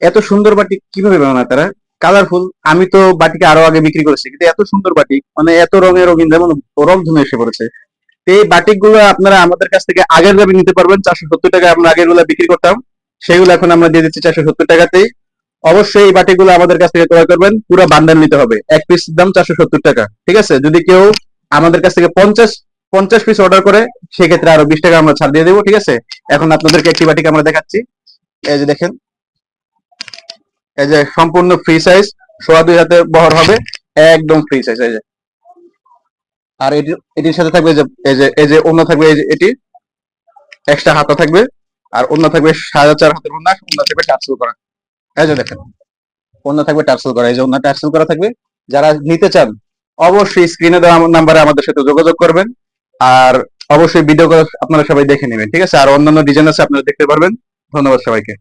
এত সুন্দর বাটিক কিভাবে বানায় তারা? কালারফুল। আমি তো বাটিকে আরো আগে বিক্রি করেছি, কিন্তু এত সুন্দর বাটিক, মানে এত রঙে রঙিন, যেমন রং ধনু এসে পড়েছে। তো এই বাটিক গুলো আপনারা আমাদের কাছ থেকে আগের দামে নিতে পারবেন। 470 টাকা আমরা আগের গুলা বিক্রি করতাম, সেগুলো এখন আমরা দিয়ে দিচ্ছি 470 টাকাতেই। অবশ্যই এই বাটিগুলো আমাদের কাছ থেকে ক্রয় করবেন, পুরো বান্ডেল নিতে হবে, এক পিস দাম 470 টাকা, ঠিক আছে? যদি কেউ আমাদের কাছ থেকে 50 পিস অর্ডার করে, সেক্ষেত্রে আরো 20 টাকা আমরা ছাড় দিয়ে দেবো, ঠিক আছে? এখন আপনাদেরকে একটি বাটিক আমরা দেখাচ্ছি। এই যে দেখেন, এই যে সম্পূর্ণ ফ্রি সাইজ, সোয়া 2 হাতে বহর হবে, একদম ফ্রি সাইজ। এই যে, আর এটির সাথে থাকবে যে এই যে ওড়না থাকবে, এই যে এটি এক্সট্রা হাতা থাকবে, আর ওড়না থাকবে 4.5 হাতের ওড়না, ওড়না থাকবে টার্সেল করা। এই যে দেখেন, ওড়না থাকবে টার্সেল করা, এই যে ওড়না টার্সেল করা থাকবে। যারা নিতে চান অবশ্যই স্ক্রিনে দেওয়া নাম্বারে আমাদের সাথে যোগাযোগ করবেন। আর অবশ্যই ভিডিও করে আপনারা সবাই দেখে নেবেন, ঠিক আছে? আর অন্যান্য ডিজাইন আছে, আপনারা দেখতে পারবেন। ধন্যবাদ সবাইকে।